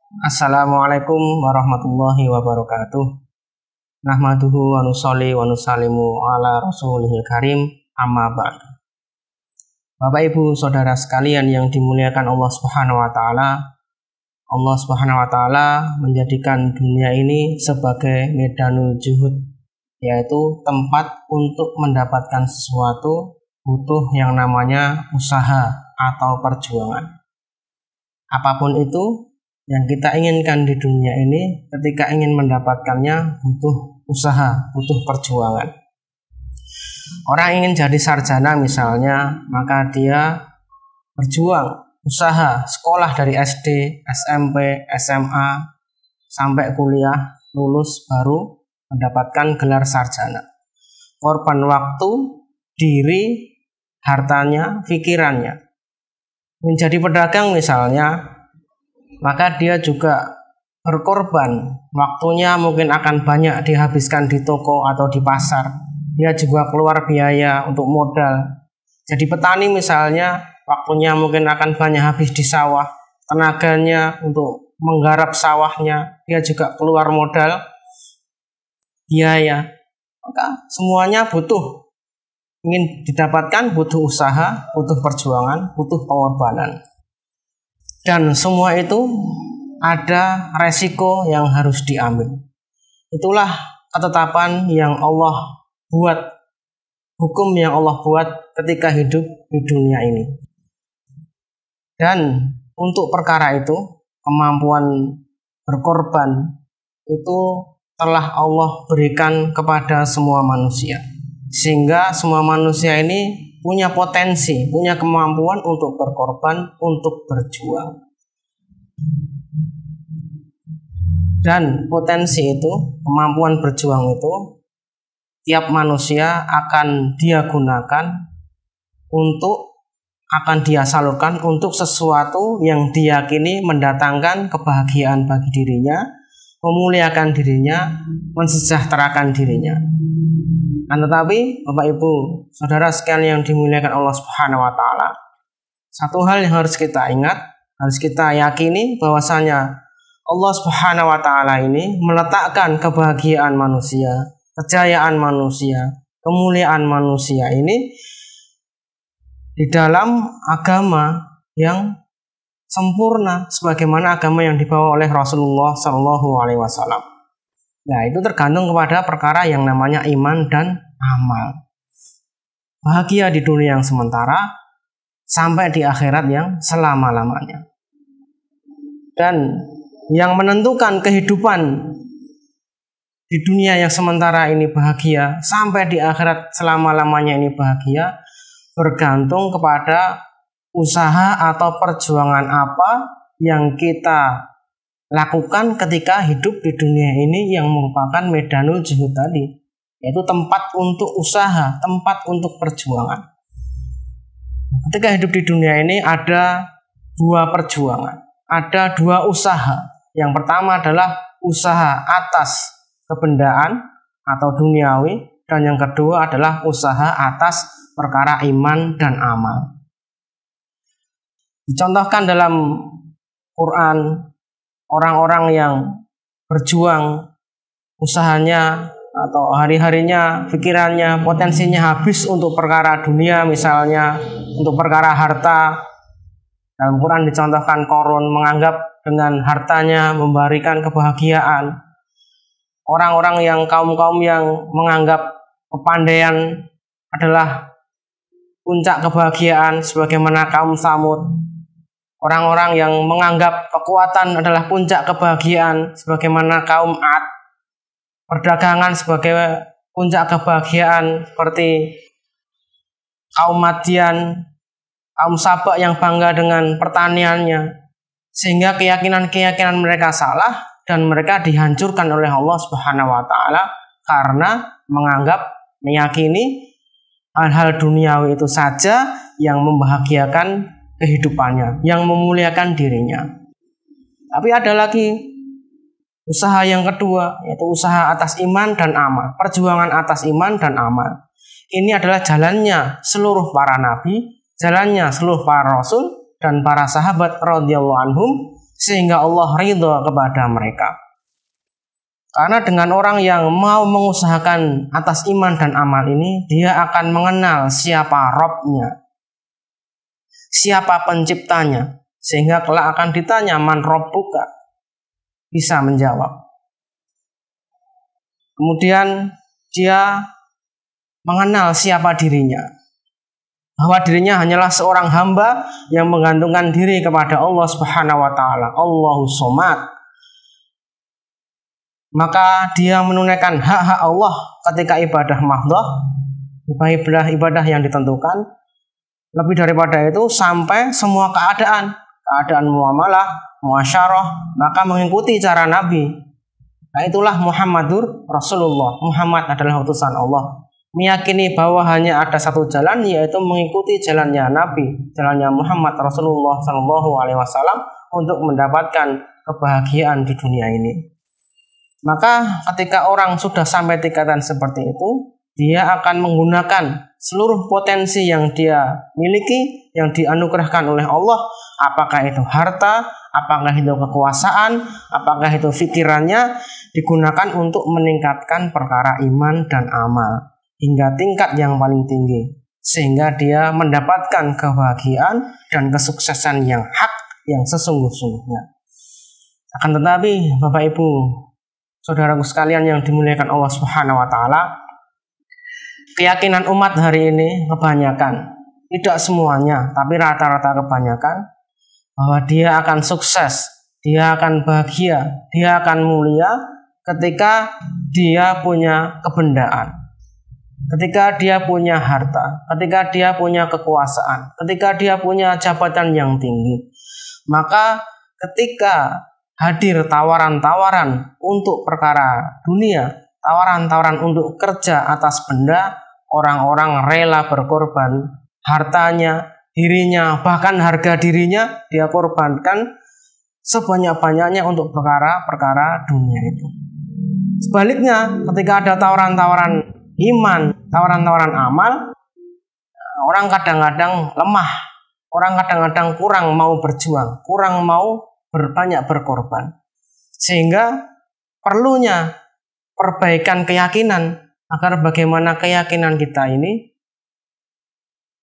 Assalamualaikum warahmatullahi wabarakatuh. Nahmaduhu wa nusolli wa nusalimu ala rasulihil karim, amma ba'd. Bapak Ibu Saudara sekalian yang dimuliakan Allah Subhanahu wa taala, Allah Subhanahu wa taala menjadikan dunia ini sebagai medanul juhud, yaitu tempat untuk mendapatkan sesuatu butuh yang namanya usaha atau perjuangan. Apapun itu yang kita inginkan di dunia ini, ketika ingin mendapatkannya butuh usaha, butuh perjuangan. Orang ingin jadi sarjana misalnya, maka dia berjuang, usaha, sekolah dari SD, SMP, SMA, sampai kuliah, lulus baru mendapatkan gelar sarjana. Korban waktu, diri, hartanya, pikirannya. Menjadi pedagang misalnya, maka dia juga berkorban, waktunya mungkin akan banyak dihabiskan di toko atau di pasar. Dia juga keluar biaya untuk modal. Jadi petani misalnya, waktunya mungkin akan banyak habis di sawah, tenaganya untuk menggarap sawahnya, dia juga keluar modal, biaya. Maka semuanya butuh, ingin didapatkan butuh usaha, butuh perjuangan, butuh pengorbanan. Dan semua itu ada resiko yang harus diambil. Itulah ketetapan yang Allah buat, hukum yang Allah buat ketika hidup di dunia ini. Dan untuk perkara itu, kemampuan berkorban itu telah Allah berikan kepada semua manusia. Sehingga semua manusia ini punya potensi, punya kemampuan untuk berkorban, untuk berjuang. Dan potensi itu, kemampuan berjuang itu, tiap manusia akan dia gunakan untuk, akan dia salurkan untuk sesuatu yang diyakini mendatangkan kebahagiaan bagi dirinya, memuliakan dirinya, mensejahterakan dirinya. Tetapi Bapak Ibu Saudara sekalian yang dimuliakan Allah Subhanahu wa taala, satu hal yang harus kita ingat, harus kita yakini bahwasanya Allah Subhanahu wa taala ini meletakkan kebahagiaan manusia, kejayaan manusia, kemuliaan manusia ini di dalam agama yang sempurna sebagaimana agama yang dibawa oleh Rasulullah SAW. Nah, itu tergantung kepada perkara yang namanya iman dan amal. Bahagia di dunia yang sementara sampai di akhirat yang selama-lamanya. Dan yang menentukan kehidupan di dunia yang sementara ini bahagia sampai di akhirat selama-lamanya ini bahagia bergantung kepada usaha atau perjuangan apa yang kita lakukan ketika hidup di dunia ini yang merupakan medanul juhud tadi, yaitu tempat untuk usaha, tempat untuk perjuangan. Ketika hidup di dunia ini ada dua perjuangan, ada dua usaha. Yang pertama adalah usaha atas kebendaan atau duniawi, dan yang kedua adalah usaha atas perkara iman dan amal. Dicontohkan dalam Quran, orang-orang yang berjuang, usahanya atau hari-harinya, pikirannya, potensinya habis untuk perkara dunia misalnya, untuk perkara harta. Dalam Quran dicontohkan Qarun menganggap dengan hartanya memberikan kebahagiaan. Orang-orang yang kaum-kaum yang menganggap kepandaian adalah puncak kebahagiaan sebagaimana kaum Tsamud. Orang-orang yang menganggap kekuatan adalah puncak kebahagiaan sebagaimana kaum Ad. Perdagangan sebagai puncak kebahagiaan seperti kaum Madian, kaum Sabak yang bangga dengan pertaniannya. Sehingga keyakinan-keyakinan mereka salah dan mereka dihancurkan oleh Allah Subhanahu wa taala karena meyakini hal-hal duniawi itu saja yang membahagiakan kehidupannya, yang memuliakan dirinya. Tapi ada lagi usaha yang kedua, yaitu usaha atas iman dan amal, perjuangan atas iman dan amal. Ini adalah jalannya seluruh para nabi, jalannya seluruh para rasul dan para sahabat radhiyallahu anhum, sehingga Allah ridho kepada mereka. Karena dengan orang yang mau mengusahakan atas iman dan amal ini, dia akan mengenal siapa Robnya, siapa penciptanya, sehingga kelak akan ditanya man Robbuka, bisa menjawab. Kemudian dia mengenal siapa dirinya, bahwa dirinya hanyalah seorang hamba yang menggantungkan diri kepada Allah Subhanahu wa taala, Allahus Somad. Maka dia menunaikan hak-hak Allah ketika ibadah mahdhah, ibadah yang ditentukan. Lebih daripada itu sampai semua keadaan muamalah, muasyarah, maka mengikuti cara Nabi. Nah, itulah Muhammadur Rasulullah. Muhammad adalah utusan Allah. Meyakini bahwa hanya ada satu jalan, yaitu mengikuti jalannya Nabi, jalannya Muhammad Rasulullah SAW untuk mendapatkan kebahagiaan di dunia ini. Maka ketika orang sudah sampai tingkatan seperti itu, dia akan menggunakan seluruh potensi yang dia miliki, yang dianugerahkan oleh Allah, apakah itu harta, apakah itu kekuasaan, apakah itu pikirannya, digunakan untuk meningkatkan perkara iman dan amal hingga tingkat yang paling tinggi, sehingga dia mendapatkan kebahagiaan dan kesuksesan yang hak, yang sesungguh-sungguhnya. Akan tetapi Bapak Ibu, saudaraku sekalian yang dimuliakan Allah Subhanahu wa taala, keyakinan umat hari ini kebanyakan, tidak semuanya, tapi rata-rata kebanyakan, bahwa dia akan sukses, dia akan bahagia, dia akan mulia ketika dia punya kebendaan, ketika dia punya harta, ketika dia punya kekuasaan, ketika dia punya jabatan yang tinggi. Maka ketika hadir tawaran-tawaran untuk perkara dunia, tawaran-tawaran untuk kerja atas benda, orang-orang rela berkorban hartanya, dirinya, bahkan harga dirinya dia korbankan sebanyak-banyaknya untuk perkara-perkara dunia itu. Sebaliknya, ketika ada tawaran-tawaran iman, tawaran-tawaran amal, orang kadang-kadang lemah, orang kadang-kadang kurang mau berjuang, kurang mau banyak berkorban, sehingga perlunya perbaikan keyakinan agar bagaimana keyakinan kita ini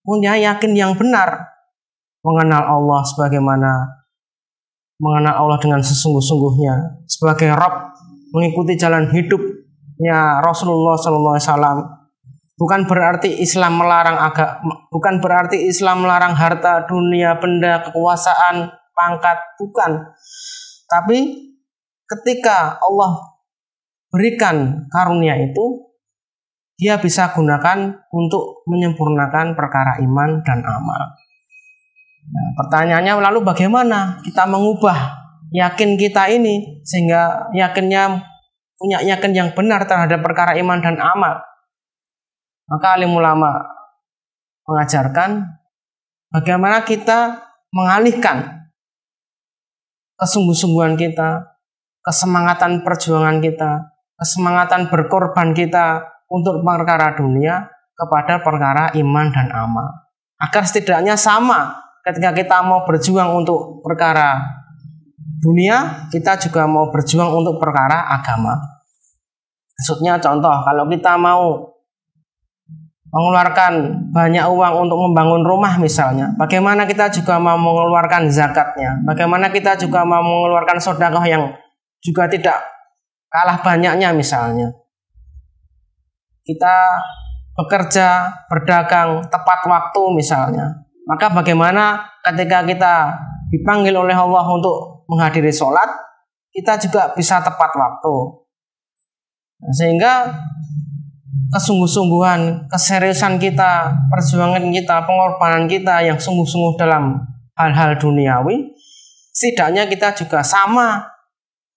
punya yakin yang benar, mengenal Allah sebagaimana mengenal Allah dengan sesungguh-sungguhnya sebagai Rabb, mengikuti jalan hidupnya Rasulullah SAW. Bukan berarti Islam melarang bukan berarti Islam melarang harta, dunia, benda, kekuasaan, pangkat, bukan. Tapi ketika Allah berikan karunia itu, dia bisa gunakan untuk menyempurnakan perkara iman dan amal. Nah, pertanyaannya lalu bagaimana kita mengubah yakin kita ini sehingga punya yakin yang benar terhadap perkara iman dan amal? Maka alim ulama mengajarkan bagaimana kita mengalihkan kesungguh-sungguhan kita, kesemangatan perjuangan kita, kesemangatan berkorban kita untuk perkara dunia kepada perkara iman dan amal. Agar setidaknya sama ketika kita mau berjuang untuk perkara dunia, kita juga mau berjuang untuk perkara agama. Maksudnya contoh, kalau kita mau mengeluarkan banyak uang untuk membangun rumah misalnya, bagaimana kita juga mau mengeluarkan zakatnya, bagaimana kita juga mau mengeluarkan sedekah yang juga tidak kalah banyaknya misalnya. Kita bekerja, berdagang tepat waktu misalnya, maka bagaimana ketika kita dipanggil oleh Allah untuk menghadiri sholat, kita juga bisa tepat waktu. Sehingga kesungguh-sungguhan, keseriusan kita, perjuangan kita, pengorbanan kita yang sungguh-sungguh dalam hal-hal duniawi, setidaknya kita juga sama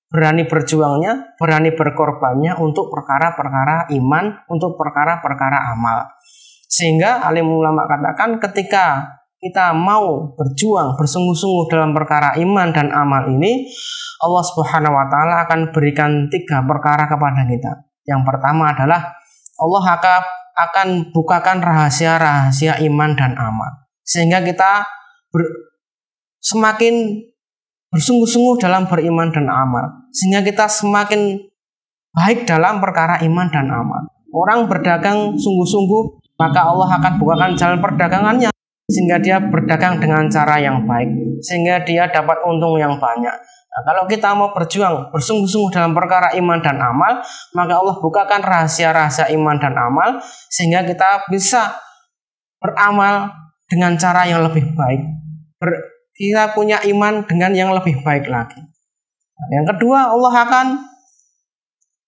berani berjuangnya, berani berkorbannya untuk perkara-perkara iman, untuk perkara-perkara amal. Sehingga alim ulama katakan ketika kita mau berjuang bersungguh-sungguh dalam perkara iman dan amal ini, Allah Subhanahu wa taala akan berikan 3 perkara kepada kita. Yang pertama adalah Allah akan bukakan rahasia-rahasia iman dan amal, sehingga kita semakin bersungguh-sungguh dalam beriman dan amal, sehingga kita semakin baik dalam perkara iman dan amal. Orang berdagang sungguh-sungguh, maka Allah akan bukakan jalan perdagangannya, sehingga dia berdagang dengan cara yang baik, sehingga dia dapat untung yang banyak. Nah, kalau kita mau berjuang bersungguh-sungguh dalam perkara iman dan amal, maka Allah bukakan rahasia-rahasia iman dan amal, sehingga kita bisa beramal dengan cara yang lebih baik. Kita punya iman dengan yang lebih baik lagi. Yang kedua, Allah akan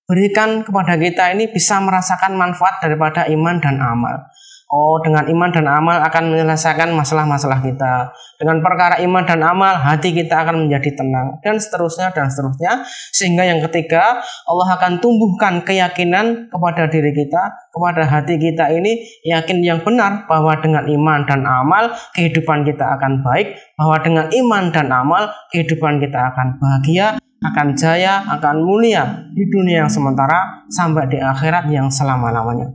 berikan kepada kita ini bisa merasakan manfaat daripada iman dan amal. Oh, dengan iman dan amal akan menyelesaikan masalah-masalah kita. Dengan perkara iman dan amal, hati kita akan menjadi tenang, dan seterusnya dan seterusnya. Sehingga yang ketiga, Allah akan tumbuhkan keyakinan kepada diri kita, kepada hati kita ini, yakin yang benar bahwa dengan iman dan amal kehidupan kita akan baik, bahwa dengan iman dan amal kehidupan kita akan bahagia, akan jaya, akan mulia di dunia yang sementara sampai di akhirat yang selama-lamanya.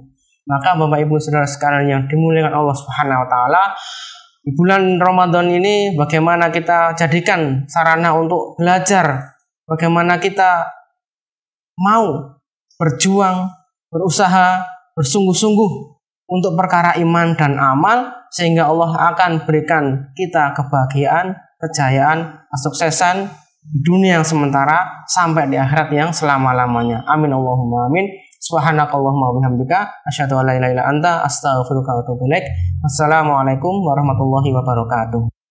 Maka Bapak Ibu Saudara sekalian yang dimuliakan Allah Subhanahu wa taala, di bulan Ramadan ini bagaimana kita jadikan sarana untuk belajar, bagaimana kita mau berjuang, berusaha, bersungguh-sungguh untuk perkara iman dan amal, sehingga Allah akan berikan kita kebahagiaan, kejayaan, kesuksesan di dunia yang sementara sampai di akhirat yang selama-lamanya. Amin Allahumma amin. Subhanakallahumma wa bihamdika asyhadu an la ilaha illa anta astaghfiruka wa atubu ilaik. Assalamualaikum warahmatullahi wabarakatuh.